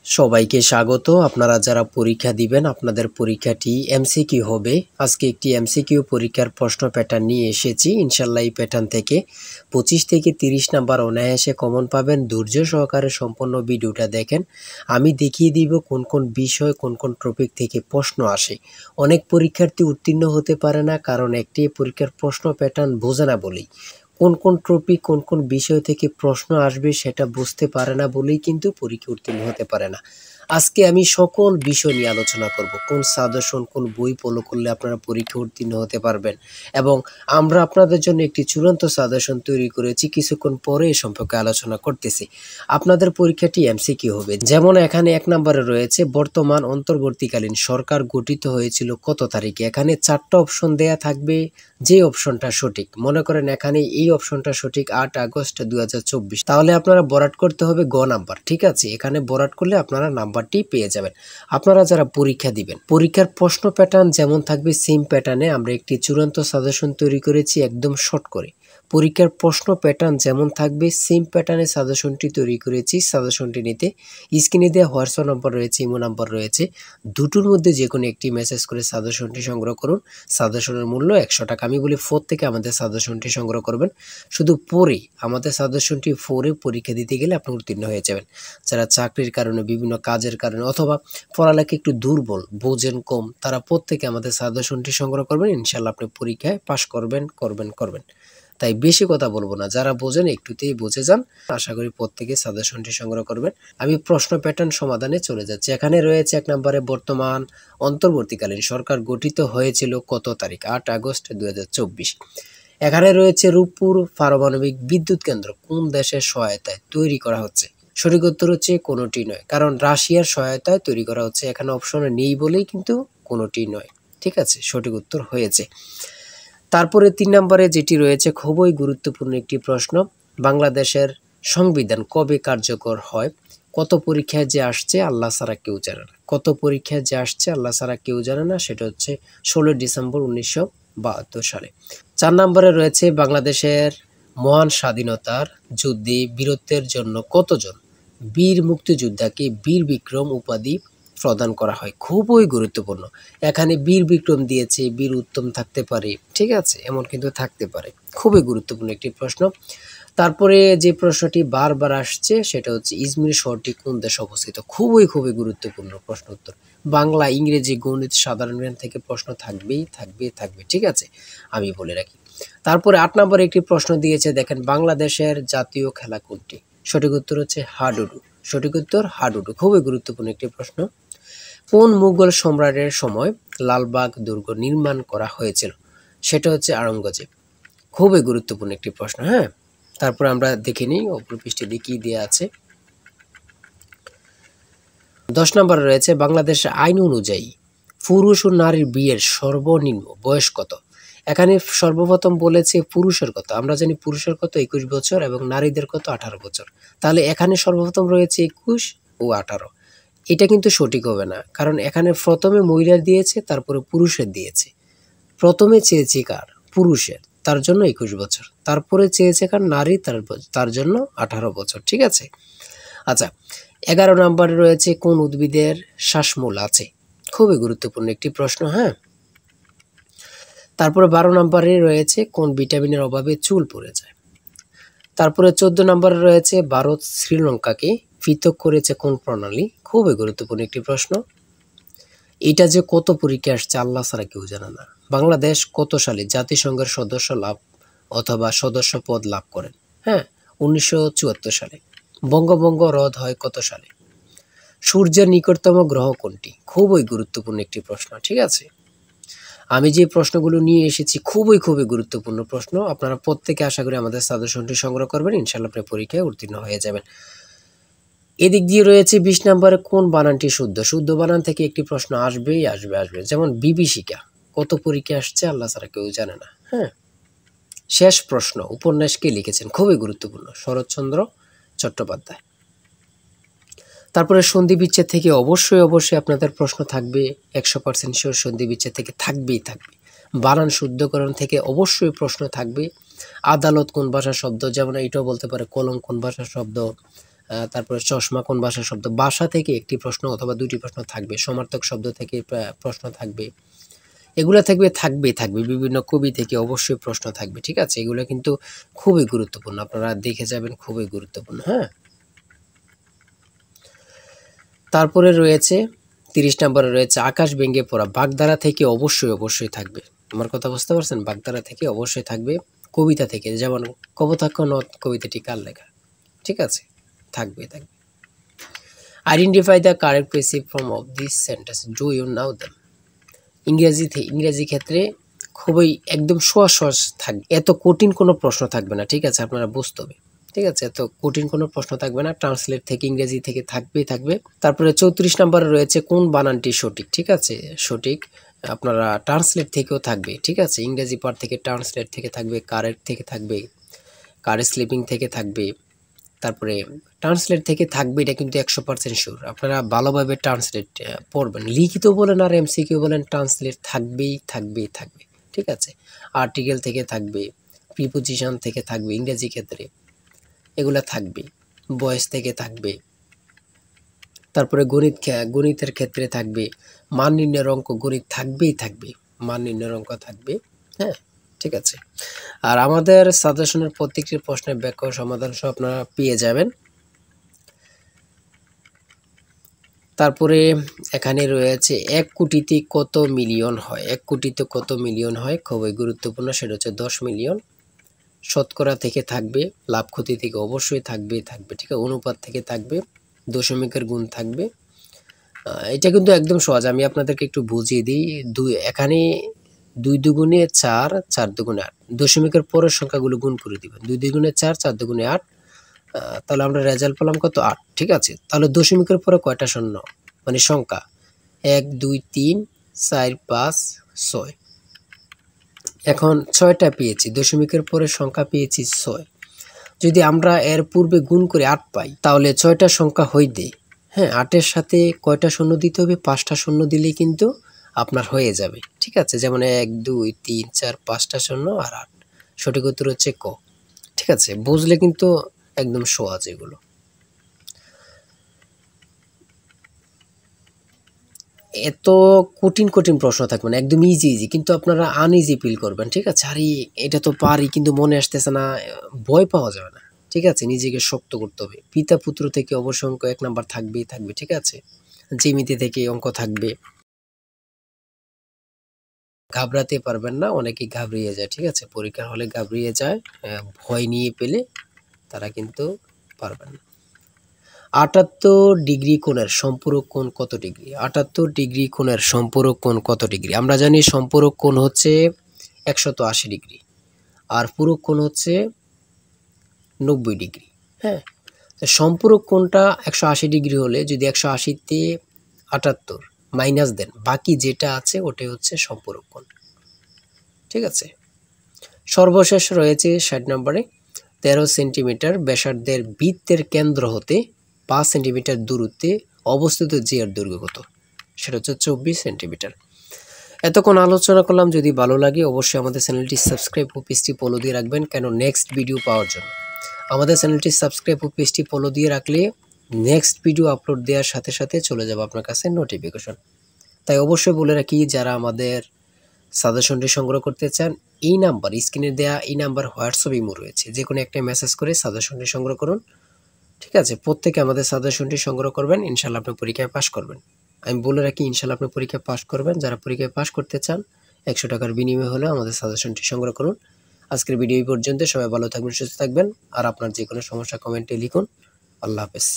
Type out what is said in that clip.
সবাইকে স্বাগত। আপনারা যারা পরীক্ষা দিবেন আপনাদের পরীক্ষাটি এমসিকিউ হবে। আজকে একটি এমসিকিউ পরীক্ষার প্রশ্ন প্যাটার্ন নিয়ে এসেছি। ইনশাল্লাহ এই প্যাটার্ন থেকে 25 থেকে 30 নাম্বার অনায়াসে কমন পাবেন। ধৈর্য সহকারে সম্পূর্ণ ভিডিওটা দেখেন। আমি দেখিয়ে দিব কোন কোন বিষয় কোন কোন টপিক থেকে প্রশ্ন আসে। অনেক পরীক্ষার্থী উত্তীর্ণ হতে পারে না, কারণ একটি পরীক্ষার প্রশ্ন প্যাটার্ন বোঝে না বলেই। কোন কোন টপিক কোন কোন বিষয় থেকে প্রশ্ন আসবে সেটা বুঝতে পারে না বলেই কিন্তু পরীক্ষা উত্তীর্ণ হতে পারে না। আজকে আমি সকল বিষয় নিয়ে আলোচনা করব। কোন সাজেশন কোন বই ফলো করলে আপনারা পরীক্ষা উত্তীর্ণ হতে পারবেন, এবং আমরা আপনাদের জন্য একটি চূড়ান্ত সাজেশন তৈরি করেছি। কিছুক্ষণ পরে এ সম্পর্কে আলোচনা করতেছি। আপনাদের পরীক্ষাটি এমসিকিউ হবে। যেমন এখানে 1 নম্বরে রয়েছে বর্তমান অন্তর্বর্তীকালীন সরকার গঠিত হয়েছিল কত তারিখে। এখানে 4টা অপশন দেয়া থাকবে, যে অপশনটা সঠিক। মনে করেন এখানে এই অপশনটা সঠিক 8 আগস্ট 2024, তাহলে আপনারা বরাট করতে হবে গ নাম্বার। ঠিক আছে, এখানে বরাট করলে আপনারা নাম্বারটি পেয়ে যাবেন। আপনারা যারা পরীক্ষা দিবেন, পরীক্ষার প্রশ্ন প্যাটার্ন যেমন থাকবে সেম প্যাটার্নে আমরা একটি চূড়ান্ত সাজেশন তৈরি করেছি, একদম শর্ট করে। পরীক্ষার প্রশ্ন প্যাটার্ন যেমন থাকবে সেম প্যাটার্নে সাজেশনটি তৈরি করেছি। সাজেশনটি নিতে স্ক্রিনে দেওয়া হোয়াটসঅ্যাপ নাম্বার রয়েছে, ইমো নাম্বার রয়েছে, দুটোর মধ্যে যে কোনো একটি মেসেজ করে সাজেশনটি সংগ্রহ করুন। সাজেশনের মূল্য 100 টাকা। আমি বলি 4 থেকে আমাদের সাজেশনটি সংগ্রহ করবেন। শুধু পড়ে আমাদের সাজেশনটি পড়ে পরীক্ষা দিতে গেলে আপনি উত্তীর্ণ হয়ে যাবেন। যারা চাকরির কারণে, বিভিন্ন কাজের কারণে অথবা পড়ালেখা একটু দুর্বল, বোঝেন কম, তারা প্রত্যেকে আমাদের সাজেশনটি সংগ্রহ করবেন। ইনশাল্লাহ আপনি পরীক্ষায় পাশ করবেন। তাই বেশি কথা বলবো না, যারা বোঝেন একটুতেই বুঝে যান। আশা করি প্রত্যেকে সাজেশনটি সংগ্রহ করবেন। আমি প্রশ্ন প্যাটার্ন সমাধানে চলে যাচ্ছি। এখানে রয়েছে 1 নম্বরে বর্তমান অন্তর্বর্তীকালীন সরকার গঠিত হয়েছিল কত তারিখ, 8 আগস্ট 2024। এখানে রয়েছে রূপপুর পারমাণবিক বিদ্যুৎ কেন্দ্র কোন দেশের সহায়তায় তৈরি করা হচ্ছে। সঠিক উত্তর হচ্ছে কোনোটি নয়, কারণ রাশিয়ার সহায়তায় তৈরি করা হচ্ছে। এখানে অপশনে নেই বলেই কিন্তু কোনোটি নয়। ঠিক আছে, সঠিক উত্তর হয়েছে। তারপরে 3 নম্বরে যেটি রয়েছে খুবই গুরুত্বপূর্ণ একটি প্রশ্ন, বাংলাদেশের সংবিধান কবে কার্যকর হয়। কত পরীক্ষায় যে আসছে আল্লাহ ছাড়া কেউ জানে না। কত পরীক্ষায় যে আসছে আল্লাহ ছাড়া কেউ জানে না, সেটা হচ্ছে 16 ডিসেম্বর 1972 সালে। 4 নম্বরে রয়েছে বাংলাদেশের মহান স্বাধীনতার যুদ্ধে বীরত্বের জন্য কতজন বীর মুক্তিযোদ্ধাকে বীর বিক্রম উপাধি প্রদান করা হয়। খুবই গুরুত্বপূর্ণ। এখানে বীর বিক্রম দিয়েছে, বীর উত্তম থাকতে পারে, ঠিক আছে, এমন কিন্তু থাকতে পারে। খুবই গুরুত্বপূর্ণ একটি প্রশ্ন। তারপরে যে প্রশ্নটি বারবার আসছে সেটা হচ্ছে ইজমির শহরটি কোন দেশে অবস্থিত। খুবই গুরুত্বপূর্ণ প্রশ্ন উত্তর। বাংলা, ইংরেজি, গণিত, সাধারণ জ্ঞান থেকে প্রশ্ন থাকবে। ঠিক আছে, আমি বলে রাখি। তারপরে 8 নম্বরে একটি প্রশ্ন দিয়েছে, দেখেন বাংলাদেশের জাতীয় খেলা কোনটি। সঠিক উত্তর হচ্ছে হাডুডু। সঠিক উত্তর হাডুডু। খুবই গুরুত্বপূর্ণ একটি প্রশ্ন। কোন মুঘল সম্রাটের সময় লালবাগ দুর্গ নির্মাণ করা হয়েছিল। সেটা হচ্ছে আওরঙ্গজেব। খুবই গুরুত্বপূর্ণ একটি প্রশ্ন। হ্যাঁ, তারপর আমরা দেখে নিই অপর পৃষ্ঠে দিয়ে কি দেওয়া আছে। 10 নম্বরে রয়েছে বাংলাদেশের আইন অনুযায়ী পুরুষ ও নারীর বিয়ের সর্বনিম্ন বয়স কত। এখানে সর্বপ্রথম বলেছে পুরুষের কত। আমরা জানি পুরুষের কত 21 বছর এবং নারীদের কত 18 বছর। তাহলে এখানে সর্বপ্রথম রয়েছে 21 ও 18। এটা কিন্তু সঠিক হবে না, কারণ এখানে প্রথমে মহিলার দিয়েছে, তারপরে পুরুষের দিয়েছে। প্রথমে চেয়েছে কার, পুরুষের, তার জন্য 21 বছর। তারপরে চেয়েছে কার, নারী, তার জন্য 18 বছর। ঠিক আছে। আচ্ছা, 11 নম্বরে রয়েছে কোন উদ্ভিদের শ্বাসমূল আছে। খুবই গুরুত্বপূর্ণ একটি প্রশ্ন। হ্যাঁ, তারপরে 12 নম্বরে রয়েছে কোন ভিটামিনের অভাবে চুল পড়ে যায়। তারপরে 14 নম্বরে রয়েছে ভারত শ্রীলঙ্কাকে পৃথক করেছে কোন প্রণালী। খুবই গুরুত্বপূর্ণ একটি প্রশ্ন। এটা যে কত পরীক্ষা আসছে আল্লাহ ছাড়া কেউ জানে না। বাংলাদেশ কত সালে জাতিসংঘের সদস্য লাভ অথবা সদস্য পদ লাভ করেন। হ্যাঁ, 1974 সালে। বঙ্গভঙ্গ রদ হয় কত সালে। সূর্যের নিকটতম গ্রহ কোনটি। খুবই গুরুত্বপূর্ণ একটি প্রশ্ন। ঠিক আছে, আমি যে প্রশ্নগুলো নিয়ে এসেছি খুবই গুরুত্বপূর্ণ প্রশ্ন। আপনারা প্রত্যেকে আশা করি আমাদের সাজেশনটি সংগ্রহ করবেন। ইনশাআল্লাহ আপনি পরীক্ষায় উত্তীর্ণ হয়ে যাবেন। এদিক দিয়ে রয়েছে 20 নম্বরে কোন বানানটি শুদ্ধ। শুদ্ধ বানান থেকে একটি প্রশ্ন আসবেই আসবে। যেমন বিভীষিকা কত পরীক্ষা আসছে আল্লাহ ছাড়া কেউ জানে না। হ্যাঁ, শেষ প্রশ্ন, উপন্যাস কে লিখেছেন। খুবই গুরুত্বপূর্ণ, শরৎচন্দ্র চট্টোপাধ্যায়। তারপরে সন্ধি বিচ্ছেদ থেকে অবশ্যই আপনাদের প্রশ্ন থাকবে। 100% শিওর সন্ধি বিচ্ছেদ থেকে থাকবে। বানান শুদ্ধকরণ থেকে অবশ্যই প্রশ্ন থাকবে। আদালত কোন ভাষার শব্দ, যেমন এটাও বলতে পারে কলম কোন ভাষার শব্দ। তারপরে চশমা কোন ভাষার শব্দ, ভাষা থেকে একটি প্রশ্ন অথবা দুটি প্রশ্ন থাকবে, সমার্থক শব্দ থেকে প্রশ্ন থাকবে, এগুলো থাকবে বিভিন্ন কবি থেকে অবশ্যই প্রশ্ন থাকবে। ঠিক আছে, এগুলো কিন্তু খুবই গুরুত্বপূর্ণ, আপনারা দেখে যাবেন, খুবই গুরুত্বপূর্ণ। হ্যাঁ, তারপরে রয়েছে 30 নম্বরে রয়েছে আকাশ ভেঙে পড়া, বাগধারা থেকে অবশ্যই থাকবে। আমার কথা বুঝতে পারছেন? বাগধারা থেকে অবশ্যই থাকবে। কবিতা থেকে, যেমন কপোতাক্ষ নদ কবিতাটি কার লেখা, ঠিক আছে, থাকবে। Identify the correct passive form of this sentence, do you know them. ইংরেজি ক্ষেত্রে খুবই একদম সহজ থাকবে, এত কঠিন কোনো প্রশ্ন থাকবে না। ঠিক আছে, আপনারা বুঝতে হবে। ঠিক আছে, এত কঠিন কোনো প্রশ্ন থাকবে না, ট্রান্সলেট থেকে ইংরেজি থেকে থাকবে। তারপরে 34 নম্বরে রয়েছে কোন বানানটি সঠিক। ঠিক আছে, সঠিক আপনারা ট্রান্সলেট থেকেও থাকবে। ঠিক আছে, ইংরেজি পার্ট থেকে ট্রান্সলেট থেকে থাকবে, কারেক্ট থেকে থাকবে, কারেক্ট স্লিপিং থেকে থাকবে, তারপরে ট্রান্সলেট থেকে থাকবে। এটা কিন্তু 100% শিওর। আপনারা ভালোভাবে ট্রান্সলেট পড়বেন, লিখিত বলেন আর এমসিকিউ বলেন, ট্রান্সলেট থাকবেই। ঠিক আছে, আর্টিকেল থেকে থাকবে, প্রিপোজিশন থেকে থাকবে ইংরেজি ক্ষেত্রে, এগুলা থাকবে, ভয়েস থেকে থাকবে, তারপরে গণিতের ক্ষেত্রে থাকবে, মান নির্ণয়ের অঙ্ক, গণিত থাকবে, মান নির্ণয়ের অঙ্ক থাকবে। হ্যাঁ, ঠিক আছে। আর আমাদের সাজেশনের প্রত্যেকটি প্রশ্নের ব্যাখ্যা ও সমাধান সহ আপনারা পেয়ে যাবেন। তারপরে এখানে রয়েছে 1 কোটিতে কত মিলিয়ন হয়। 1 কোটিতে কত মিলিয়ন হয়, খুবই গুরুত্বপূর্ণ, সেটা হচ্ছে 10 মিলিয়ন। শতকরা থেকে থাকবে, লাভ ক্ষতি থেকে অবশ্যই থাকবে। ঠিক আছে, অনুপাত থেকে থাকবে, দশমিকের গুণ থাকবে। এটা কিন্তু একদম সহজ, আমি আপনাদেরকে একটু বুঝিয়ে দিই। এখানে 2 দুগুণে 4, 4 দুগুণে 8, দশমিকের পরের সংখ্যাগুলো গুণ করে দিবেন। 2 দুগুণে 4, 4 দুগুণে 8, তাহলে আমরা রেজাল্ট পেলাম কত, 8। ঠিক আছে, তাহলে দশমিকের পরে কয়টা শূন্য, মানে সংখ্যা, 1 2 3 4 5 6। এখন 6টা পেয়েছি, দশমিকের পরে সংখ্যা পেয়েছি 6। যদি আমরা এর পূর্বে গুণ করে 8 পাই, তাহলে 6টা সংখ্যা হইতে, হ্যাঁ, 8-এর সাথে কয়টা শূন্য দিতে হবে, 5টা শূন্য দিলেই কিন্তু আপনার হয়ে যাবে। ঠিক আছে, যেমন 1 2 3 4 5টা শূন্য আর 8, সঠিক উত্তর হচ্ছে ক। ঠিক আছে, বুঝলে কিন্তু একদম সহজ এগুলো। এত কঠিন প্রশ্ন থাকবে না, একদম ইজি, কিন্তু আপনারা আনইজি ফিল করবেন। ঠিক আছে, আরে এটা তো পারি কিন্তু মনে আসতেছে না, ভয় পাওয়া যাবে না। ঠিক আছে, নিজেকে শক্ত করতে হবে। পিতা পুত্র থেকে অবশ্যই অঙ্ক 1 নাম্বার থাকবে। ঠিক আছে, জ্যামিতি থেকে অঙ্ক থাকবে। ঘাবড়াতে পারবেন না, অনেকেই ঘাবড়িয়ে যায়। ঠিক আছে, পরীক্ষার হলে ঘাবড়িয়ে যায়, ভয় নিয়ে পেলে তারা কিন্তু পারবেন না। 78 ডিগ্রি কোণের সম্পূরক কোণ কত ডিগ্রি? 78 ডিগ্রি কোণের সম্পূরক কোণ কত ডিগ্রি? আমরা জানি সম্পূরক কোণ হচ্ছে 180 ডিগ্রি, আর পূরক কোণ হচ্ছে 90 ডিগ্রি। হ্যাঁ, সম্পূরক কোণটা 180 ডিগ্রি হলে যদি 180-তে 78 মাইনাস দেন, বাকি যেটা আছে ওটাই হচ্ছে সম্পূরক কোণ। ঠিক আছে, সর্বশেষ রয়েছে 60 নম্বরে, 13 সেন্টিমিটার ব্যাসার্ধের বৃত্তের কেন্দ্র হতে 5 সেন্টিমিটার দূরত্বে অবস্থিত যে এর দৈর্ঘ্য কত? সেটা হচ্ছে 24 সেন্টিমিটার। এতক্ষণ আলোচনা করলাম, যদি ভালো লাগে অবশ্যই আমাদের চ্যানেলটি সাবস্ক্রাইব ও পেজটি ফলো দিয়ে রাখবেন, কেন নেক্সট ভিডিও পাওয়ার জন্য। আমাদের চ্যানেলটি সাবস্ক্রাইব ও পেজটি ফলো দিয়ে রাখলে নেক্সট ভিডিও আপলোড দেওয়ার সাথে সাথে চলে যাবে আপনার কাছে নোটিফিকেশন। তাই অবশ্যই বলে রাখি, যারা আমাদের সাজেশনটি সংগ্রহ করতে চান, এই নাম্বার, স্ক্রিনে দেওয়া এই নাম্বার হোয়াটসঅ্যাপ ইমো রয়েছে, যে কোনো একটা মেসেজ করে সাজেশনটি সংগ্রহ করুন। ঠিক আছে, প্রত্যেকে আমাদের সাজেশনটি সংগ্রহ করবেন, ইনশাল্লাহ আপনি পরীক্ষায় পাশ করবেন। আমি বলে রাখি, ইনশাল্লাহ আপনি পরীক্ষায় পাশ করবেন। যারা পরীক্ষায় পাশ করতে চান, 100 টাকার বিনিময়ে হলেও আমাদের সাজেশনটি সংগ্রহ করুন। আজকের ভিডিও এই পর্যন্ত। সবাই ভালো থাকবেন, সুস্থ থাকবেন, আর আপনার যে কোনো সমস্যা কমেন্টে লিখুন। আল্লাহ হাফেজ।